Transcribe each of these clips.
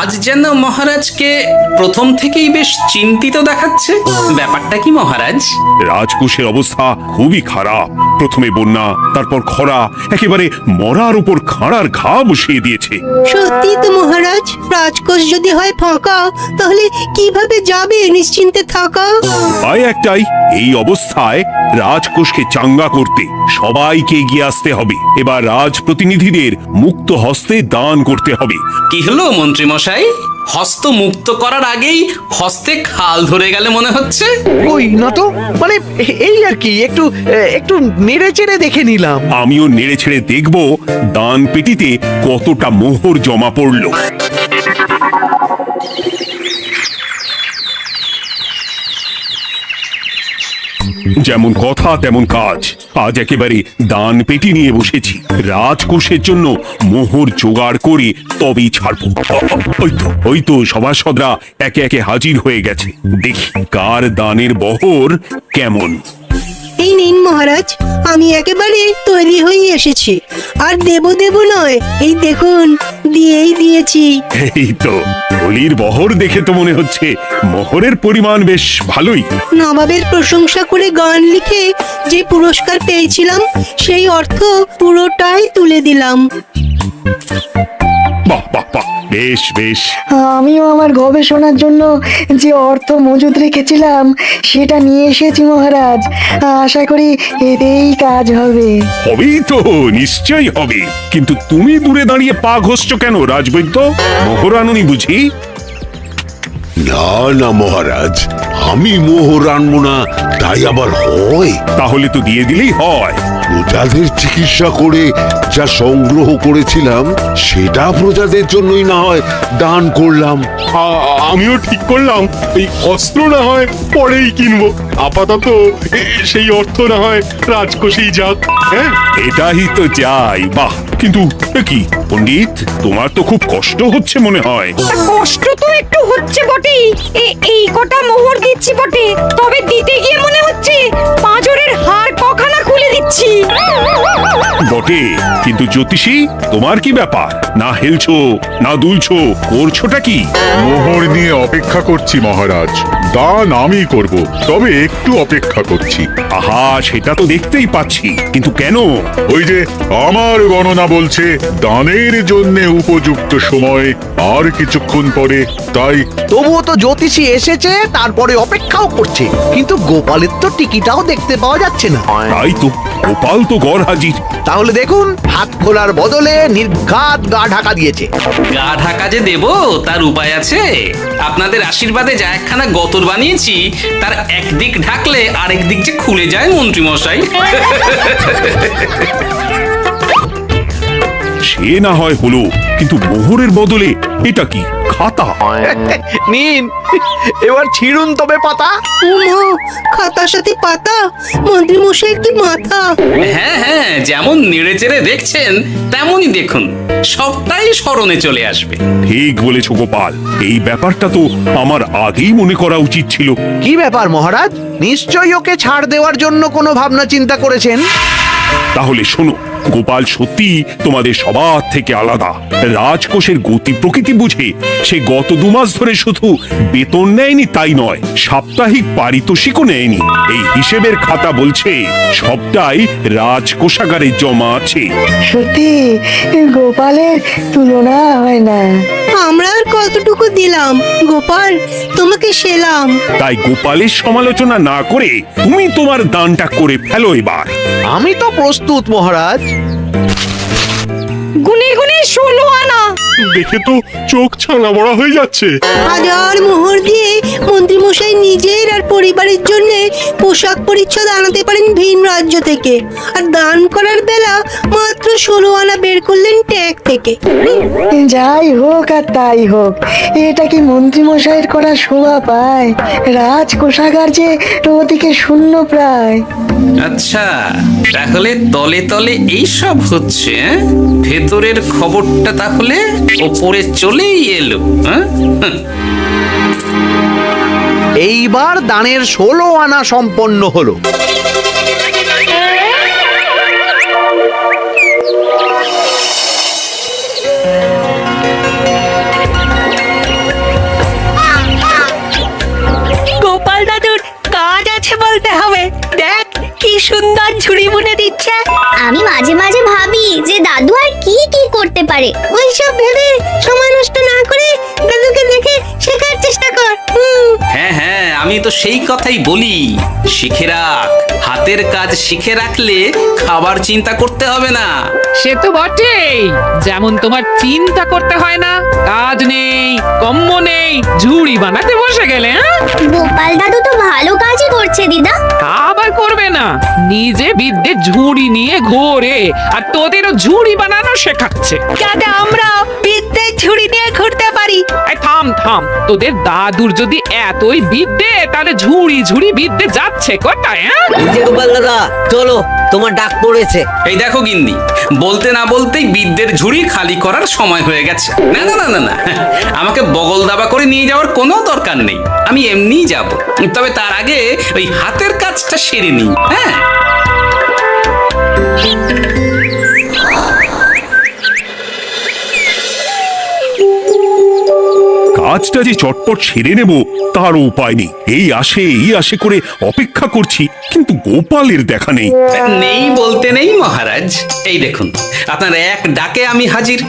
আজ যেন মহারাজকে প্রথম থেকেই বেশ চিন্তিত দেখাচ্ছে। ব্যাপারটা কি মহারাজ? রাজকোষের অবস্থা খুবই খারাপ। প্রথমে বন্যা, তারপর খরা, একেবারে মরার উপর খাঁড়ার ঘা বসিয়ে দিয়েছে। সত্যি তো মহারাজ, রাজকোষ যদি হয় ফাঁকা, তাহলে কিভাবে যাবে নিশ্চিন্তে থাকা? উপায় একটাই, এই অবস্থায় রাজকোষকে চাঙ্গা করতে সবাইকে এগিয়ে আসতে হবে। এবার রাজপ্রতিনিধিদের মুক্ত হস্তে দান করতে হবে। কি হলো মন্ত্রী মশাই, হস্ত মুক্ত করার আগেই হস্তে খাল ধরে গেলে মনে হচ্ছে। ওই না তো, মানে এই আর কি, একটু একটু নেড়ে চেড়ে দেখে নিলাম। আমিও নেড়ে ছেড়ে দেখব দান পেটিতে কতটা মোহর জমা পড়লো। যেমন কথা তেমন কাজ। আজ একেবারে দান পেটি নিয়ে বসেছি। রাজকোষের জন্য মোহর জোগাড় করে তবেই ছাড়বো। ওই তো সভাসদরা একে একে হাজির হয়ে গেছে। দেখি কার দানের বহর কেমন। এই নিন মহারাজ, আমি একেবারে তৈরি হয়ে এসেছি। আর দেব নয়, এই দেখুন দিয়েই দিয়েছি। এই তো বলির বহর দেখে তো মনে হচ্ছে মোহরের পরিমাণ বেশ ভালোই। নবাবের প্রশংসা করে গান লিখে যে পুরস্কার পেয়েছিলাম, সেই অর্থ পুরোটাই তুলে দিলাম। বাহ বাহ বাহ, বেশ বেশ। আমিও আমার গবেষণার জন্য যে অর্থ মজুদ রেখেছিলাম সেটা নিয়ে এসেছি মহারাজ। আশা করি এতেই কাজ হবে। হবেই তো, নিশ্চয়ই হবে। কিন্তু তুমি দূরে দাঁড়িয়ে পা ঘষছো কেন রাজবৈদ্য? মোহর আনুনি বুঝি? না না মহারাজ, আমি মোহর আনবো না তাই আবার হয়? তাহলে তো দিয়ে দিলেই হয়। প্রজাদের চিকিৎসা করে যা সংগ্রহ করেছিলাম সেটা প্রজাদের জন্যই না হয় দান করলাম। আমিও ঠিক করলাম এই অস্ত্র না হয় পরেই কিনবো, আপাতত সেই অর্থ না হয় রাজকোষেই যাক। হ্যাঁ, এটাই তো চাই। বাহ, কিন্তু কি পণ্ডিত, তোমার তো খুব কষ্ট হচ্ছে মনে হয়। কষ্ট তো একটু হচ্ছে বটেই। এই কটা মোহর দিচ্ছি বটে, তবে দিতে গিয়ে মনে হচ্ছে পাঁজরের হাড় কখানা খুলে দিচ্ছি। বটে, কিন্তু জ্যোতিষী তোমার কি ব্যাপার? না হেলছো না দুলছো, করছোটা কি? মোহর নিয়ে অপেক্ষা করছি মহারাজ, দান আমি করব, তবে একটু অপেক্ষা করছি। আহা, সেটা তো দেখতেই পাচ্ছি, কিন্তু কেন? ওই যে আমার গণনা বলছে দানের জন্য উপযুক্ত সময় আর কিছুক্ষণ পরে, তাই। তবুও তো জ্যোতিষী এসেছে, তারপরে অপেক্ষাও করছে, কিন্তু গোপালের তো টিকিটাও দেখতে পাওয়া যাচ্ছে না। তাই তো, গোপাল তো গড় হাজির। তাহলে দেখুন, হাত খোলার বদলে নির্ঘাত গা ঢাকা দিয়েছে। গা ঢাকা যে দেব তার উপায় আছে। আপনাদের আশীর্বাদে যা একখানা গতর বানিয়েছি, তার একদিক ঢাকলে আরেক দিক যে খুলে যায় মন্ত্রী মশাই। সে না হয় হলো, কিন্তু মোহরের বদলে এটা কি? খাতা? নিন, এবার ছিড়ুন তবে পাতা। উমা, খাতার সাথে পাতা, মন্ত্রী মশাই কি মাথা! হ্যাঁ হ্যাঁ, যেমন নেড়ে চেড়ে দেখছেন তেমনই দেখুন, সবটাই স্মরণে চলে আসবে। ঠিক বলেছ গোপাল, এই ব্যাপারটা তো আমার আগেই মনে করা উচিত ছিল। কি ব্যাপার মহারাজ, নিশ্চয়ই ওকে ছাড় দেওয়ার জন্য কোনো ভাবনা চিন্তা করেছেন। তাহলে শোনো, গোপাল সত্যি তোমাদের সবার থেকে আলাদা। রাজকোষের গতি প্রকৃতি বুঝে সে গত 2 মাস ধরে শুধু বেতন নেয়নি তাই নয়, সাপ্তাহিক পারিতোষিকও নেয়নি। এই হিসেবের খাতা বলছে সবটাই রাজকোষাগারে জমা আছে। সত্যি গোপালের তুলনা হয় না। আমরা আর কতটুকু দিলাম গোপাল, তোমাকে সেলাম। তাই গোপালের সমালোচনা না করে তুমি তোমার দানটা করে ফেলো এবার। আমি তো প্রস্তুত মহারাজ। গুনে গুনে 16 আনা। দেখে তো চোখ ছানা বড়া হয়ে যাচ্ছে। হাজার মোহর দিয়ে মন্ত্রী মশাই নিজের আর পরিবারের জন্য পোশাক পরিচ্ছদ আনাতে পারেন ভিন রাজ্য থেকে, আর দান করার বেলা মাত্র 16 আনা বের করলেন ট্যাগ থেকে। যাই হোক আর তাই হোক, এটা কি মন্ত্রী মশাইয়ের করা শোভা পায়? রাজকোষাগার যে ওদিকে শূন্য প্রায়। আচ্ছা, তাহলে তলে তলে এই সব হচ্ছে। ভেতরের খবরটা তাহলে ওপরে চলেই এলো। এইবার দানের 16 আনা সম্পন্ন হলো। সুন্দর ঝুড়ি বুনে দিচ্ছে। আমি মাঝে মাঝে ভাবি যে দাদু আর কি কি করতে পারে। ওইসব ভেবে সময় নষ্ট না করে দাদুকে দেখে শেখার চেষ্টা কর। হ্যাঁ হ্যাঁ, আমি তো সেই কথাই বলি, শিখে রাখ। হাতের কাজ শিখে রাখলে খাবার চিন্তা করতে হবে না। সে তো বটেই, যেমন তোমার চিন্তা করতে হয় না, কাজ নেই কম্ম নেই, ঝুড়ি বানাতে বসে গেলে। গোপাল দাদু তো ভালো কাজই করছে দিদা। আবার করবে না, নিজে বিদ্যে ঝুড়ি নিয়ে ঘোরে আর তোদেরও ঝুড়ি বানানো শেখাচ্ছে। যাতে আমরা বিদ্যে ঝুড়ি নিয়ে ঘুরতে পারি। এই থাম থাম, তোদের দাদুর যদি এতই বিদ্যে, তাহলে ঝুড়ি ঝুড়ি বিদ্যে যাচ্ছে কোথায়? গোপাল দাদা চলো, তোমার ডাক পড়েছে। এই দেখো গিন্নি, বলতে না বলতেই বিদ্যের ঝুড়ি খালি করার সময় হয়ে গেছে। না না না না না, আমাকে বগল দাবা করে নিয়ে যাওয়ার কোনো দরকার নেই, আমি এমনিই যাব। তবে তার আগে ওই হাতের কাজটা সেরে নিই। হ্যাঁ, কাজটা যে চটপট সেরে নেব তার উপায় নেই। এই আসে করে অপেক্ষা করছি, কিন্তু গোপালের দেখা নেই। নেই বলতে নেই মহারাজ, এই দেখুন আপনার এক ডাকে আমি হাজির।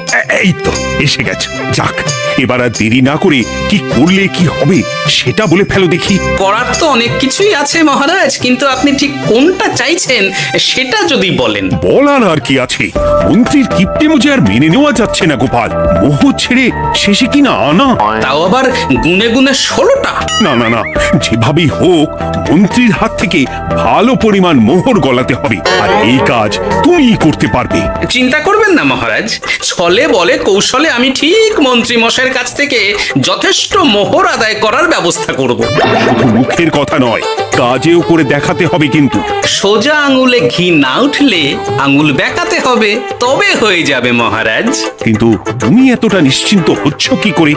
এই তো এসে গেছে। যাক, এবার আর দেরি না করে কি করলে কি হবে সেটা বলে ফেলো দেখি। করার তো অনেক কিছুই আছে মহারাজ, কিন্তু আপনি ঠিক কোনটা চাইছেন সেটা যদি বলেন। বলার আর কি আছে, মন্ত্রীর কিপ্টে মুজে আর মেনে নেওয়া যাচ্ছে না গোপাল। মোহ ছেড়ে শেষে কিনা আনা, তাও আবার গুনে গুনে 16টা। না না না, যেভাবেই হোক মন্ত্রীর হাত থেকে ভালো পরিমাণ মোহর গলাতে হবে, আর এই কাজ তুমিই করতে পারবে। চিন্তা করবেন না মহারাজ, ছলে বলে কৌশলে আমি ঠিক মন্ত্রী মশাইয়ের কাছ থেকে যথেষ্ট মোহর আদায় করার ব্যবস্থা করব। শুধু মুখের কথা নয়, কাজেও করে দেখাতে হবে কিন্তু। সোজা আঙুলে ঘি না উঠলে আঙুল বেঁকাতে হবে, তবে হয়ে যাবে মহারাজ। কিন্তু তুমি এতটা নিশ্চিন্ত হচ্ছ কি করে?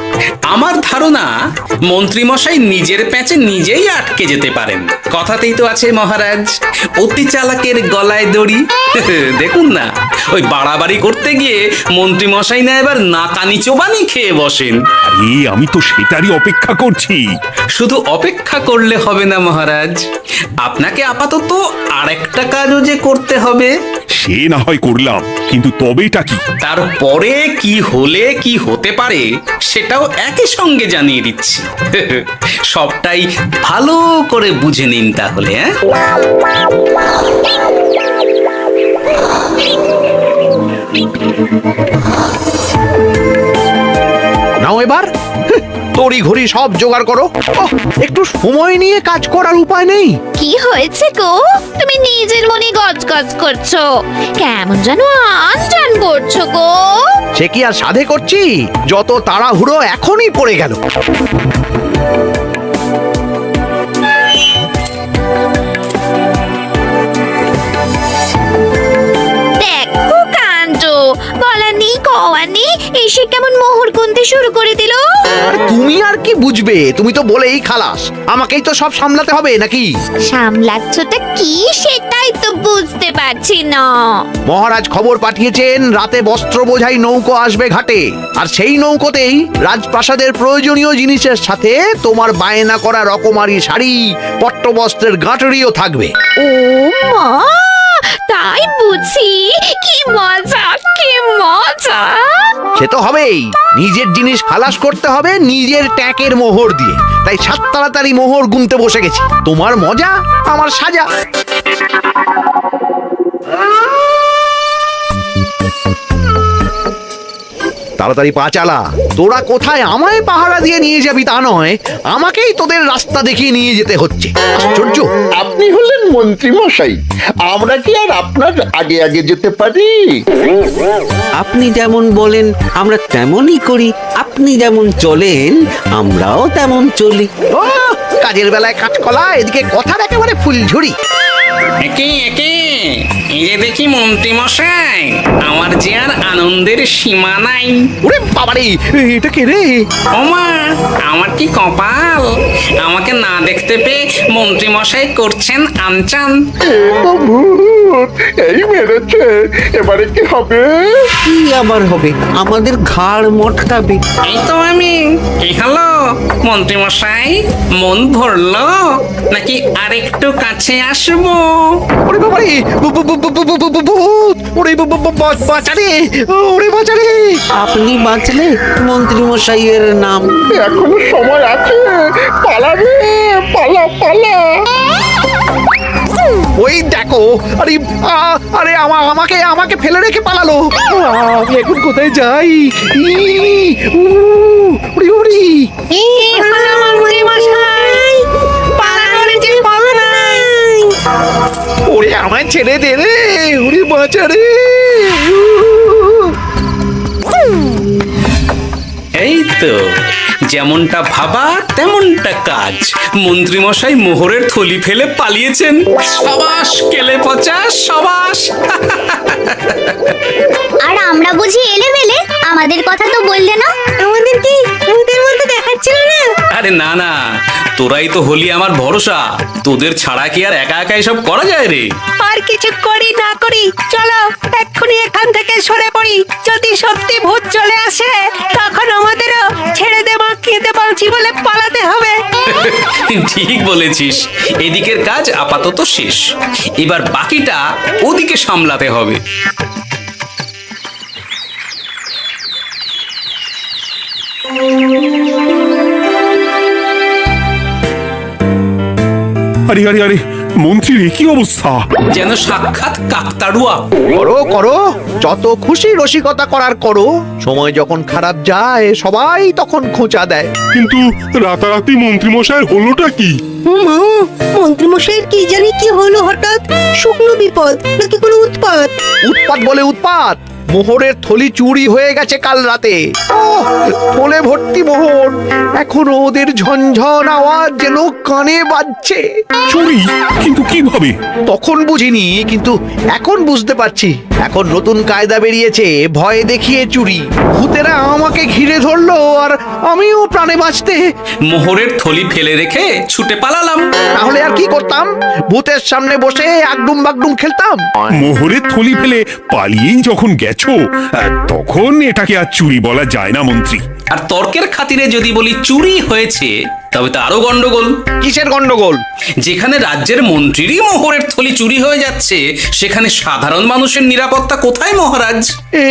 আমার ধারণা মন্ত্রী মশাই নিজের প্যাঁচে নিজেই আটকে যেতে পারেন। কথাতেই তো আছে মহারাজ, অতি চালাকের গলায় দড়ি। দেখুন না, ওই বাড়াবাড়ি করতে গিয়ে মন্ত্রী মশাই না এবার নাকানি চোবানি খেয়ে বসেন। আরে আমি তো সেটারই অপেক্ষা করছি। শুধু অপেক্ষা করলে হবে না মহারাজ, আপনাকে আপাতত আরেকটা কাজও যে করতে হবে। সে না হয় করলাম, কিন্তু তবেটা কি? তারপরে কি হলে কি হতে পারে সেটাও একই সঙ্গে জানিয়ে দিচ্ছি। সবটাই ভালো করে বুঝে নিন তাহলে। নাও এবার তড়ি ঘড়ি সব জোগাড় করো। ওহ, একটু সময় নিয়ে কাজ করার উপায় নেই? কি হয়েছে গো, তুমি নিজের মনে গজগজ করছো, কেমন যেন আনজান করছো গো। সে কি আর সাধে করছি, যত তাড়াহুড়ো এখনই পড়ে গেল। দেখো কাণ্ড, বলা নেই কওয়া নেই, এসে কেমন মোহর গুনতে শুরু করে দিল। তুমি আর কি বুঝবে, তুমি তো বলেই খালাস, আমাকেই তো সব সামলাতে হবে নাকি? সামলাচ্ছটা কি সেটাই তো বুঝতে পারছি না। মহারাজ খবর পাঠিয়েছেন রাতে বস্ত্র বোঝাই নৌকো আসবে ঘাটে, আর সেই নৌকোতেই রাজপ্রাসাদের প্রয়োজনীয় জিনিসের সাথে তোমার বায়না করা রকমারি শাড়ি, পট্টবস্ত্রের গাঁটরিও থাকবে। ও মা, তাই বুঝি, কি মজা কি মজা। সে তো হবেই, নিজের জিনিস খালাস করতে হবে নিজের ট্যাঁকের মোহর দিয়ে, তাই সাত তাড়াতাড়ি মোহর গুনতে বসে গেছি। তোমার মজা আমার সাজা। তাড়াতাড়ি পা চালা, তোরা কোথায় আমায় পাহারা দিয়ে নিয়ে যাবি তা নয়, আমাকেই তোদের রাস্তা দেখিয়ে নিয়ে যেতে হচ্ছে। আশ্চর্য। আপনি হলেন মন্ত্রী মশাই, আমরা কি আর আপনার আগে আগে যেতে পারি? আপনি যেমন বলেন আমরা তেমনই করি, আপনি যেমন চলেন আমরাও তেমন চলি। ও, কাজের বেলায় কাঁচকলা, এদিকে কথার একেবারে ফুলঝুরি। একে একে এই যে দেখি মন্ত্রী মশাই, আমার যে আর আনন্দের সীমা নাই। ওরে বাবারে, এটা কে রে? ওমা, আমার কি কপাল, আমাকে না দেখতে পেয়ে মন্ত্রী মশাই করছেন আনচান। ভূত এই মেরেছে, এবারে কি হবে? কি আবার হবে, আমাদের ঘাড় মটকাবে। এই তো আমি। কি হলো মন্ত্রী মশাই, মন ভরলো নাকি আরেকটু কাছে আসবো? ওরে বাবা রে, ভূত! ওরে বাঁচারে, ওরে বাঁচারে! আপনি বাঁচলে মন্ত্রী মশাইয়ের নাম। এখনো সময় আছে, পালা রে, পালা পালা। ওই দেখো, আরে আরে আমাকে আমাকে ফেলে রেখে পালালো। আমি এখন কোথায় যাই? উড়ি উড়ি। ওরে আমায় ছেড়ে দে রে, উড়ি বাঁচা রে। এই তো যেমনটা ভাবা তেমনটা কাজ। মন্ত্রীমশাই মোহরের থলি ফেলে পালিয়েছেন। সবাস কেলে পচা, সবাস। আর আমরা বুঝি এলেবেলে, আমাদের কথা তো বললে না। আমাদের কি ভূতের মতো দেখাচ্ছিল না? আরে না না, তোরাই তো হলি আমার ভরসা। তোদের ছাড়া কি আর একা একা এসব করা যায় রে? আর কিছু করি না করি, চলো এক্ষুনি এখান থেকে সরে পড়ি। যদি সত্যি ভূত চলে আসে, তখন আমাদেরও ছেড়ে দে বাঁকিয়ে বাঁচি বলে পালাতে হবে। ঠিক বলেছিস। এদিকের কাজ আপাতত শেষ, এবার বাকিটা ওদিকে সামলাতে হবে। আরে আরে আরে মন্ত্রীর কি অবস্থা! যেন সাক্ষাৎ কাকতাড়ুয়া। করো করো, যত খুশি রসিকতা করার করো। সময় যখন খারাপ যায়, সবাই তখন খোঁচা দেয়। কিন্তু রাতারাতি মন্ত্রী মশাইয়ের হলোটা কি? মা, মন্ত্রীমশাইয়ের কি জানি কি হলো হঠাৎ? শুকনো বিপদ নাকি কোনো উৎপাত? উৎপাত বলে উৎপাত। মোহরের থলি চুরি হয়ে গেছে কাল রাতে। থলে ভর্তি মোহর, এখনো ওদের ঝনঝন আওয়াজ যেন কানে বাজছে। চুরি? কিন্তু কিভাবে? তখন বুঝিনি, কিন্তু এখন বুঝতে পারছি। এখন নতুন কায়দা বেরিয়েছে, ভয় দেখিয়ে চুরি। ভূতেরা আমাকে ঘিরে ধরলো, আর আমিও প্রাণে বাঁচতে মোহরের থলি ফেলে রেখে ছুটে পালালাম। তাহলে আর কি করতাম? ভূতের সামনে বসে আগডুম বাগডুম খেলতাম। মোহরের থলি ফেলে পালিয়েই যখন গেছো, তখন এটাকে আর চুরি বলা যায় না মন্ত্রী। আর তর্কের খাতিরে যদি বলি চুরি হয়েছে, তবে তো আরো গন্ডগোল। কিসের গন্ডগোল? যেখানে রাজ্যের মন্ত্রীরই মোহরের থলি চুরি হয়ে যাচ্ছে, সেখানে সাধারণ মানুষের নিরাপত্তা কোথায় মহারাজ?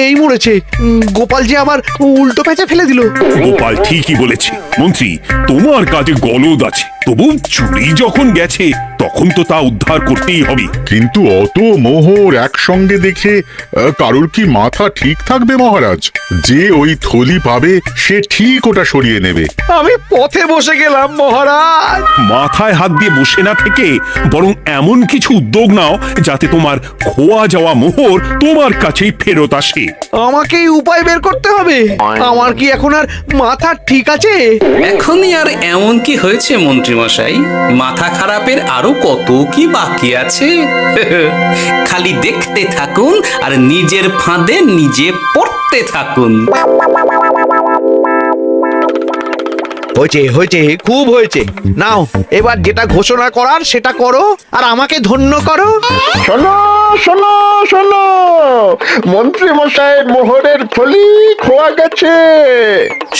এই মরেছে, গোপাল যে আমার উল্টো প্যাঁচা ফেলে দিল। গোপাল ঠিকই বলেছে মন্ত্রী, তোমার কাজে গলদ আছে। তবু চুরি যখন গেছে, তখন তো তা উদ্ধার করতেই হবে। কিন্তু অত মোহর একসঙ্গে দেখে কারোর কি মাথা ঠিক থাকবে মহারাজ? যে ওই থলি পাবে সে ঠিক ওটা সরিয়ে নেবে। আমি পথে বসে গেলাম মহারাজ। মাথায় হাত দিয়ে বসে না থেকে বরং এমন কিছু উদ্যোগ নাও যাতে তোমার খোয়া যাওয়া মোহর তোমার কাছেই ফেরত আসে। আমাকেই উপায় বের করতে হবে। আমার কি এখন আর মাথা ঠিক আছে? এখনই আর এমন কি হয়েছে মন্ত্রীমশাই? মাথা খারাপের আরো কত কি বাকি আছে। খালি দেখতে থাকুন আর নিজের ফাঁদে নিজে পড়তে থাকুন। হয়েছে হয়েছে, খুব হয়েছে। নাও এবার যেটা ঘোষণা করার সেটা করো, আর আমাকে ধন্য করো। শোনো শোনো শোনো, মন্ত্রী মশাইয়ের মোহরের থলি খোয়া গেছে।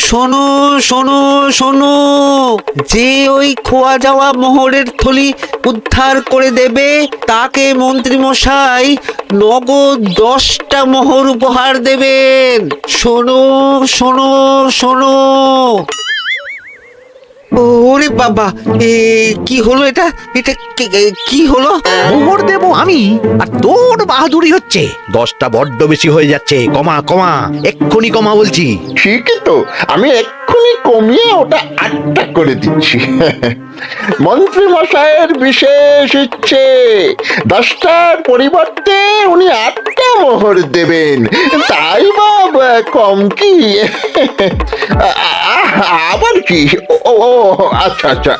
শোনো শোনো শোনো, যে ওই খোয়া যাওয়া মোহরের থলি উদ্ধার করে দেবে, তাকে মন্ত্রী মশাই নগদ 10টা মোহর উপহার দেবেন। শোনো শোনো শোনো। ওরে বাবা, কি হলো এটা? এটা কি হলো? মোহর দেব আমি, আর তোর বাহাদুরি হচ্ছে। 10টা বড্ড বেশি হয়ে যাচ্ছে। কমা কমা, এক্ষুনি কমা বলছি। ঠিকই তো, আমি এক্ষুনি কমিয়ে ওটা 8টা করে দিচ্ছি। মন্ত্রী মশাইয়ের বিশেষ ইচ্ছে, 10টার পরিবর্তে উনি 8টা মোহর দেবেন। তাই বা কম কি? আবার কি? ও আচ্ছা আচ্ছা,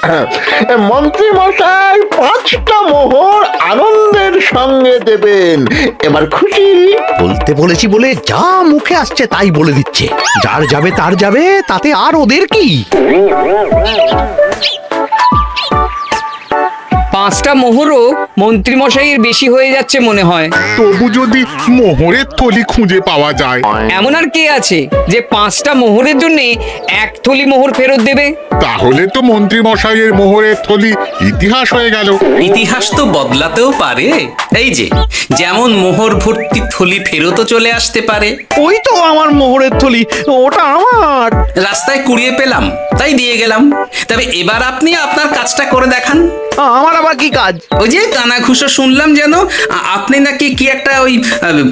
মন্ত্রী মশাই 5টা মোহর আনন্দের সঙ্গে দেবেন। এবার খুশি? বলতে বলেছি বলে যা মুখে আসছে তাই বলে দিচ্ছে। যার যাবে তার যাবে, তাতে আর ওদের কি? 5টা মোহরও মন্ত্রী মশাইয়ের বেশি হয়ে যাচ্ছে মনে হয়। তবু যদি মোহরের থলি খুঁজে পাওয়া যায়। এমন আর কে আছে যে 5টা মোহরের জন্য 1 থলি মোহর ফেরত দেবে? তাহলে তো মন্ত্রী মশাইয়ের মোহরের থলি ইতিহাস হয়ে গেল। ইতিহাস তো বদলাতেও পারে। এই যে যেমন মোহর ভর্তি থলি ফেরতও চলে আসতে পারে। ওই তো আমার মোহরের থলি, ওটা আমার। রাস্তায় কুড়িয়ে পেলাম তাই দিয়ে গেলাম। তবে এবার আপনি আপনার কাজটা করে দেখান। আমার আবার কি কাজ? ওই যে কানাঘুষো শুনলাম যেন আপনি নাকি কি একটা ওই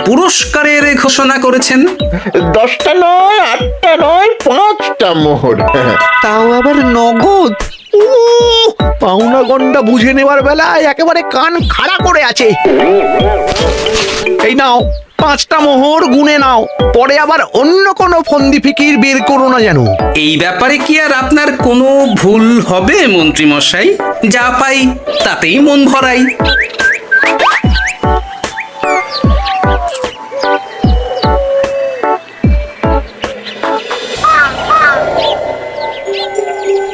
পুরস্কারের ঘোষণা করেছেন। 10টা নয়, 8টা নয়, 5টা মোহর। তাও আবার নগদ। পাওনা গন্ডা বুঝে নেবার বেলায় একেবারে কান খাড়া করে আছে। এই নাও 5টা মোহর, গুনে নাও, পরে আবার অন্য কোনো ফন্দি ফিকির বের করো না যেন। এই ব্যাপারে কি আর আপনার কোনো ভুল হবে মন্ত্রী মশাই? যা পাই তাতেই মন ভরাই।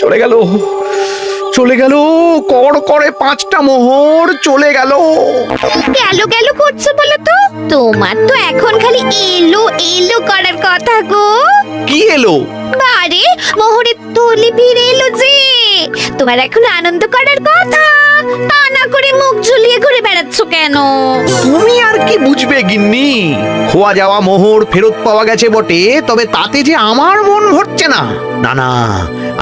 চলে গেল, চলে গেল, কড় করে 5টা মোহর চলে গেল। গেল গেল করছো বলো তো? তোমার তো এখন খালি এলো এলো করার কথা গো। কি এলো? বারে মোহরের থলি ফিরে এলো যে। তোমার এখন আনন্দ করার কথা, তা না করে মুখ ঝুলিয়ে ঘুরে বেড়াচ্ছ কেন? তুমি আর কি বুঝবে গিন্নি? খোয়া যাওয়া মোহর ফেরত পাওয়া গেছে বটে, তবে তাতে যে আমার মন ভরছে না। না না,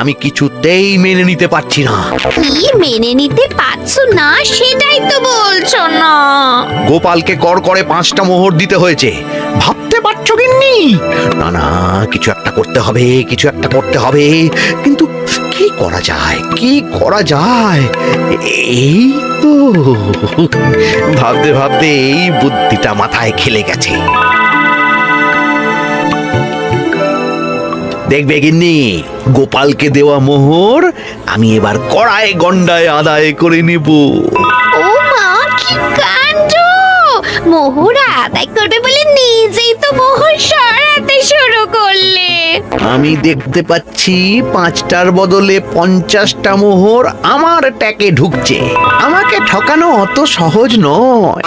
আমি কিছুতেই মেনে নিতে পারছি না। কি মেনে নিতে পারছো না সেটাই তো বলছো না। গোপালকে কড় করে 5টা মোহর দিতে হয়েছে, ভাবতে পারছো গিন্নি? না না, কিছু একটা করতে হবে, কিছু একটা করতে হবে। কিন্তু কি করা যায়, কি করা যায়? এই তো ভাবতে ভাবতে এই বুদ্ধিটা মাথায় খেলে গেছে। দেখবে গিন্নি, গোপালকে দেওয়া মোহর আমি এবার কড়ায় গন্ডায় আদায় করে নেব। ও মা, কি কাণ্ড! মোহর আদায় করবে বলে নিজেই তো মোহর সরাতে শুরু করলে। আমি দেখতে পাচ্ছি 5টার বদলে 50টা মোহর আমার ট্যাকে ঢুকছে। আমাকে ঠকানো অত সহজ নয়।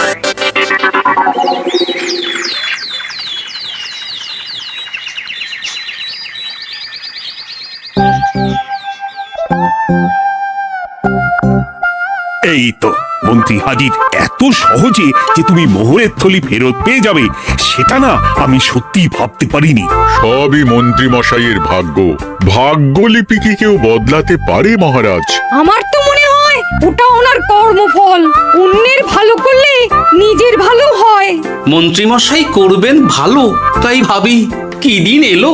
এই তো মন্ত্রী হাজির। এত সহজে যে তুমি মোহরের থলি ফেরত পেয়ে যাবে সেটা না আমি সত্যি ভাবতে পারিনি। সবই মন্ত্রী মশাইয়ের ভাগ্য। ভাগ্যলিপি কি কেউ বদলাতে পারে মহারাজ? আমার তো মনে হয় ওটা ওনার কর্মফল। অন্যের ভালো করলে নিজের ভালো হয়। মন্ত্রী মশাই করবেন ভালো, তাই ভাবি কি দিন এলো।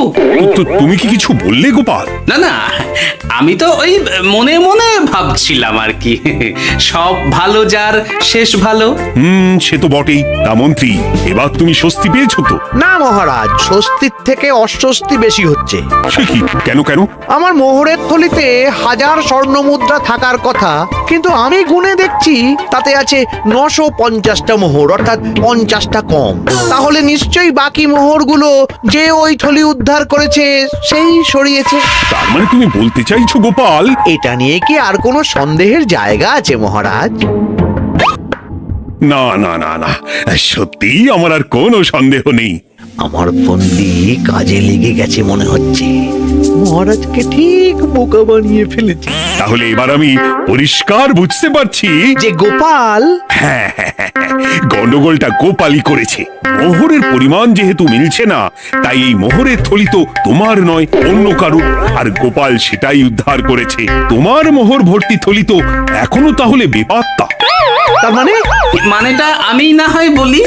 তো তুমি কি কিছু বললে গোপাল? না না, আমি তো ওই মনে মনে ভাবছিলাম আর কি। সব ভালো যার শেষ ভালো। সে তো বটেই। তা মন্ত্রী, এবার তুমি স্বস্তি পেয়েছো তো? না মহারাজ, স্বস্তির থেকে অস্বস্তি বেশি হচ্ছে। সে কি? কেন কেন? আমার মোহরের থলিতে 1000 স্বর্ণ মুদ্রা থাকার কথা, কিন্তু আমি গুনে দেখছি তাতে আছে 950টা মোহর, অর্থাৎ 50টা কম। তাহলে নিশ্চয়ই বাকি মোহরগুলো যে ওই থলি উদ্ধার করেছে সেই সরিয়েছে। তার মানে তুমি বলতে চাইছো গোপাল? এটা নিয়ে কি আর কোনো সন্দেহের জায়গা আছে মহারাজ? না না না না, সত্যি আমার আর কোনো সন্দেহ নেই। আমার ফন্দি কাজে লেগে গেছে মনে হচ্ছে। মহারাজকে ঠিক বোকা বানিয়ে ফেলেছে। তাহলে এবার আমি পরিষ্কার বুঝতে পারছি যে গোপাল, হ্যাঁ, গন্ডগোলটা গোপালই করেছে। মোহরের পরিমাণ যেহেতু মিলছে না, তাই এই মোহরের থলি তো তোমার নয়, অন্য কারো। আর গোপাল সেটাই উদ্ধার করেছে। তোমার মোহর ভর্তি থলি তো এখনো তাহলে বেপাত্তা। তার মানে? মানেটা আমি না হয় বলি।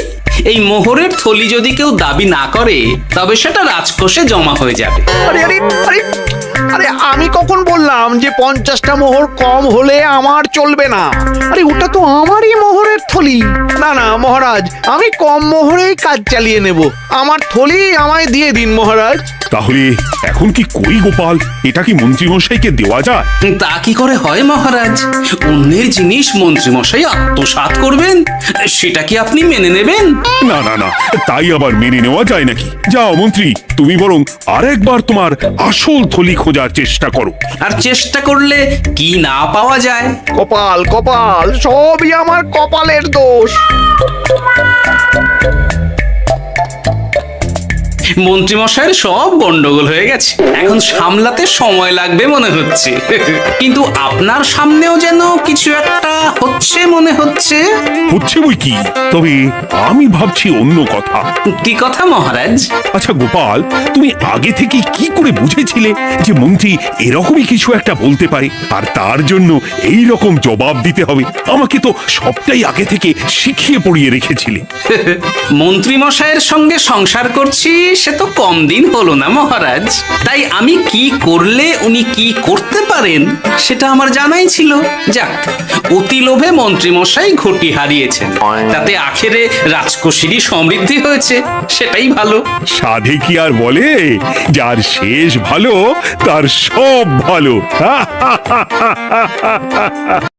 এই মোহরের থলি যদি কেউ দাবি না করে তবে সেটা রাজকোষে জমা হয়ে যাবে। আরে আরে আরে আরে, আমি কখন বললাম যে 50টা মোহর কম হলে আমার চলবে না? আরে ওটা তো আমারই মোহরের থলি। না না মহারাজ, আমি কম মোহরেই কাজ চালিয়ে নেব। আমার থলি আমায় দিয়ে দিন মহারাজ। তাহলে এখন কি করি গোপাল? এটা কি মন্ত্রীমশাইকে দেওয়া যায়? তা কি করে হয় মহারাজ? অন্যের জিনিস মন্ত্রীমশাই আত্মসাৎ করবেন, সেটা কি আপনি মেনে নেবেন? না না না, তাই আবার মেনে নেওয়া যায় নাকি? যাও মন্ত্রী, তুমি বরং আরেকবার তোমার আসল থলি খোঁজার চেষ্টা করো। আর চেষ্টা করলে কি না পাওয়া যায়? কপাল কপাল, সবই আমার কপালের দোষ। মন্ত্রীমশাইয়ের সব গন্ডগোল হয়ে গেছে, এখন সামলাতে সময় লাগবে মনে হচ্ছে। কিন্তু আপনার সামনেও যেন কিছু একটা হচ্ছে মনে হচ্ছে। হচ্ছে বই কি, তবে আমি ভাবছি অন্য কথা। কি কথা মহারাজ? আচ্ছা গোপাল, তুমি আগে থেকে কি করে বুঝেছিলে যে মন্ত্রী এরকমই কিছু একটা বলতে পারে, আর তার জন্য এই রকম জবাব দিতে হবে? আমাকে তো সবটাই আগে থেকে শিখিয়ে পড়িয়ে রেখেছিলে। মন্ত্রীমশাইয়ের সঙ্গে সংসার করছি সে তো কম দিন হলো না মহারাজ, তাই আমি কি করলে উনি কি করতে পারেন সেটা আমার জানাই ছিল। যাক, অতি লোভে মন্ত্রীমশাই ঘটি হারিয়েছেন, তাতে আখেরে রাজকোষেরই সমৃদ্ধি হয়েছে, সেটাই ভালো। সাধে কি আর বলে, যার শেষ ভালো তার সব ভালো।